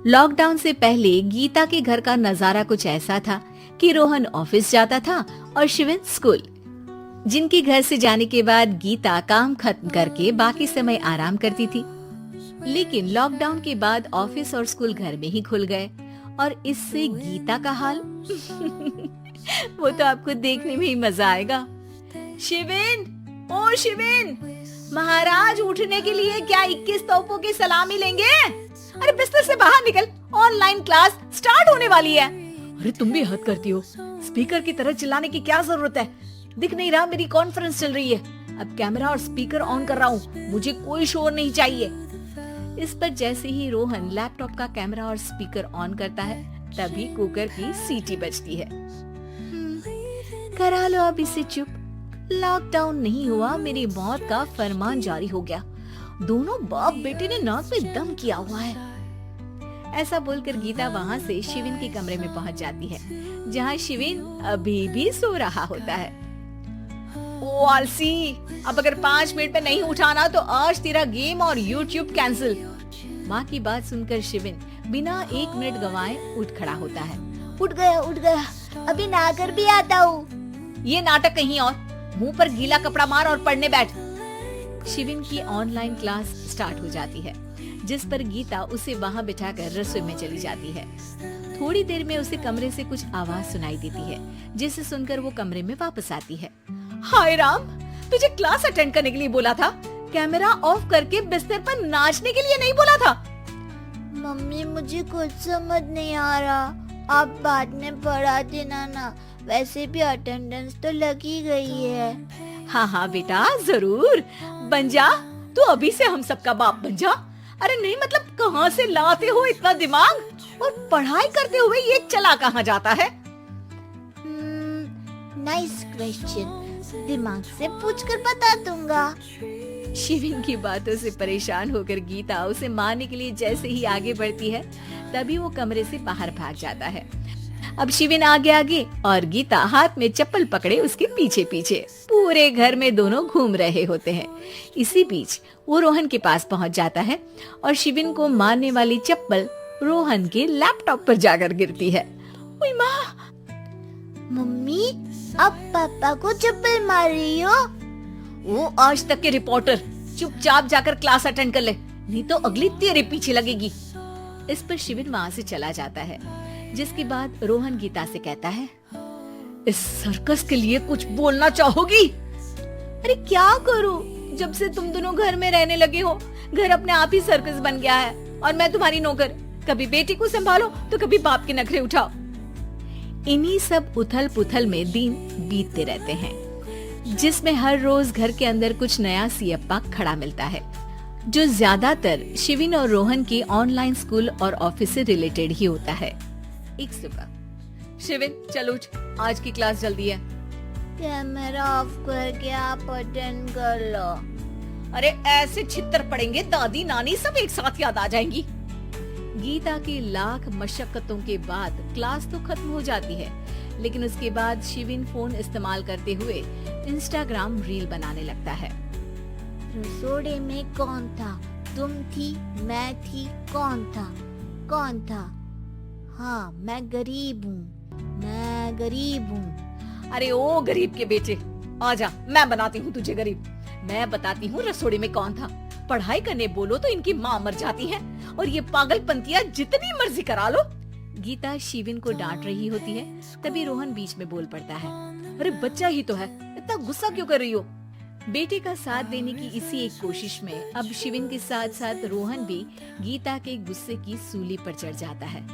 Lockdown से पहले गीता के घर का नजारा कुछ ऐसा था कि रोहन ऑफिस जाता था और शिविन स्कूल। जिनके घर से जाने के बाद गीता काम खत्म करके बाकी समय आराम करती थी। लेकिन लॉकडाउन के बाद ऑफिस और स्कूल घर में ही खुल गए और इससे गीता का हाल वो तो आपको देखने में ही मजा आएगा। शिविन, ओ शिविन, महाराज उठने के लिए क्या 21 तोपों की सलामी लेंगे? अरे बिस्तर से बाहर निकल, ऑनलाइन क्लास स्टार्ट होने वाली है। अरे तुम भी हद करती हो, स्पीकर की तरह चिल्लाने की क्या जरूरत है? दिख नहीं रहा मेरी कॉन्फ्रेंस चल रही है। अब कैमरा और स्पीकर ऑन कर रहा हूँ, मुझे कोई शोर नहीं चाहिए। इस पर जैसे ही रोहन लैपटॉप का कैमरा और स्पीकर ऑन करता है तभी कुकर की सीटी बजती है। करा लो अब इसे चुप। लॉकडाउन नहीं हुआ, मेरी मौत का फरमान जारी हो गया। दोनों बाप बेटे ने नाक में दम किया हुआ है। ऐसा बोलकर गीता वहाँ से शिविन के कमरे में पहुँच जाती है, जहाँ शिविन अभी भी सो रहा होता है। ओ आलसी, अब अगर 5 मिनट में नहीं उठाना तो आज तेरा गेम और YouTube कैंसिल। माँ की बात सुनकर शिविन बिना 1 मिनट गंवाए उठ खड़ा होता है। उठ गया, अभी नहाकर भी आता हूँ। ये नाटक कहीं और, मुंह पर गीला कपड़ा मार और पढ़ने बैठ। शिविन की ऑनलाइन क्लास स्टार्ट हो जाती है, जिस पर गीता उसे वहाँ बिठाकर रसोई में चली जाती है। थोड़ी देर में उसे कमरे से कुछ आवाज सुनाई देती है, जिसे सुनकर वो कमरे में वापस आती है। हाय राम, तुझे क्लास अटेंड करने के लिए बोला था, कैमरा ऑफ करके बिस्तर पर नाचने के लिए नहीं बोला था। मम्मी मुझे कुछ समझ नहीं आ रहा, आप बाद में पढ़ा देना ना, वैसे भी अटेंडेंस तो लगी गई है। हाँ बेटा, जरूर बन जा, तू अभी से हम सबका बाप बन जा। अरे नहीं मतलब कहाँ से लाते हो इतना दिमाग, और पढ़ाई करते हुए ये चला कहाँ जाता है? नाइस क्वेश्चन, दिमाग से पूछकर बता दूंगा। शिविन की बातों से परेशान होकर गीता उसे मारने के लिए जैसे ही आगे बढ़ती है तभी वो कमरे से बाहर भाग जाता है। अब शिविन आगे और गीता हाथ में चप्पल पकड़े उसके पीछे पीछे पूरे घर में दोनों घूम रहे होते हैं। इसी बीच वो रोहन के पास पहुंच जाता है और शिविन को मारने वाली चप्पल रोहन के लैपटॉप पर जाकर गिरती है। ओए माँ! मम्मी, अब पापा को चप्पल मार रही हो? वो आज तक के रिपोर्टर, चुपचाप जाकर क्लास अटेंड कर ले, नहीं तो अगली तेरे पीछे लगेगी। इस पर शिविन वहाँ से चला जाता है, जिसके बाद रोहन गीता से कहता है, इस सर्कस के लिए कुछ बोलना चाहोगी? अरे क्या करूं, जब से तुम दोनों घर में रहने लगे हो, घर अपने आप ही सर्कस बन गया है और मैं तुम्हारी नौकर। कभी बेटी को संभालो तो कभी बाप के नखरे उठाओ। इन्हीं सब उथल पुथल में दिन बीतते रहते हैं, जिसमें हर रोज घर के अंदर कुछ नया सियप्पा खड़ा मिलता है, जो ज्यादातर शिविन और रोहन के ऑनलाइन स्कूल और ऑफिस से रिलेटेड ही होता है। एक सुबह, शिविन चल उठ, आज की क्लास जल्दी है। कैमरा ऑफ करके आप अटेंड कर लो। अरे ऐसे छित्तर पड़ेंगे, दादी नानी सब एक साथ याद आ जाएंगी। गीता की लाख मशक्कतों के बाद क्लास तो खत्म हो जाती है, लेकिन उसके बाद शिविन फोन इस्तेमाल करते हुए इंस्टाग्राम रील बनाने लगता है। रसोड़े में कौन था? तुम थी, मैं थी, कौन था? हाँ, मैं गरीब हूँ। अरे ओ गरीब के बेटे, आजा, मैं बनाती हूँ तुझे गरीब। मैं बताती हूँ रसोड़े में कौन था। पढ़ाई करने बोलो तो इनकी माँ मर जाती है और ये पागलपंतियाँ जितनी मर्जी करा लो। गीता शिविन को डांट रही होती है, तभी रोहन बीच में बोल पड़ता है। अरे बच्चा ही तो है, इतना गुस्सा क्यों कर रही हो? बेटे का साथ देने की इसी एक कोशिश में अब शिविन के साथ साथ रोहन भी गीता के गुस्से की सूली पर चढ़ जाता है।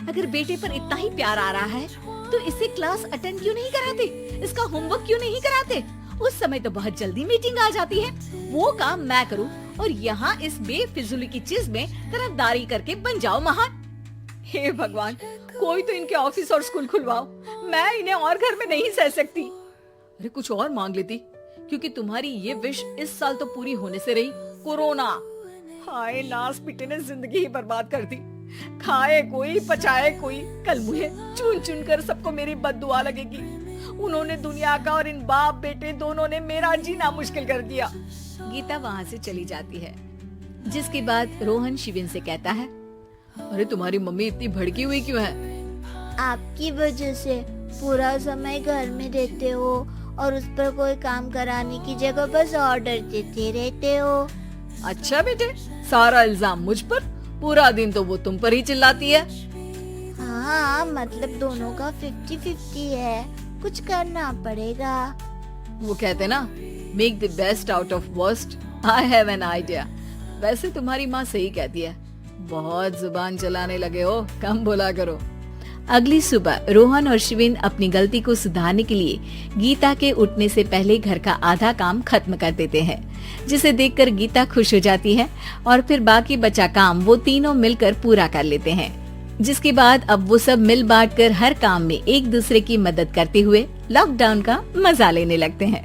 अगर बेटे पर इतना ही प्यार आ रहा है तो इसे क्लास अटेंड क्यों नहीं कराते? इसका होमवर्क क्यों नहीं कराते? उस समय तो बहुत जल्दी मीटिंग आ जाती है, वो काम मैं करूं और यहाँ इस बेफिजूली की चीज में तरफदारी करके बन जाओ महान। हे भगवान, कोई तो इनके ऑफिस और स्कूल खुलवाओ, मैं इन्हें और घर में नहीं सह सकती। अरे कुछ और मांग लेती, क्योंकि तुम्हारी ये विश इस साल तो पूरी होने से रही, कोरोना। हाय नास पिटे ने जिंदगी ही बर्बाद कर दी। खाए कोई पचाए कोई, कल मुझे चुन चुन कर सबको मेरी बद्दुआ लगेगी। उन्होंने दुनिया का और इन बाप बेटे दोनों ने मेरा जीना मुश्किल कर दिया। गीता वहाँ से चली जाती है, जिसके बाद रोहन शिविन से कहता है, अरे तुम्हारी मम्मी इतनी भड़की हुई क्यों है? आपकी वजह से पूरा समय घर में रहते हो और उस पर कोई काम कराने की जगह बस ऑर्डर देते रहते हो। अच्छा बेटे, सारा इल्जाम मुझ पर? पूरा दिन तो वो तुम पर ही चिल्लाती है। हाँ, मतलब दोनों का 50-50 है, कुछ करना पड़ेगा। वो कहते ना, make the best out of worst. I have an idea. वैसे तुम्हारी माँ सही कहती है, बहुत जुबान चलाने लगे हो, कम बोला करो। अगली सुबह रोहन और शिविन अपनी गलती को सुधारने के लिए गीता के उठने से पहले घर का आधा काम खत्म कर देते हैं, जिसे देखकर गीता खुश हो जाती है और फिर बाकी बचा काम वो तीनों मिलकर पूरा कर लेते हैं। जिसके बाद अब वो सब मिल बांट कर हर काम में एक दूसरे की मदद करते हुए लॉकडाउन का मजा लेने लगते हैं।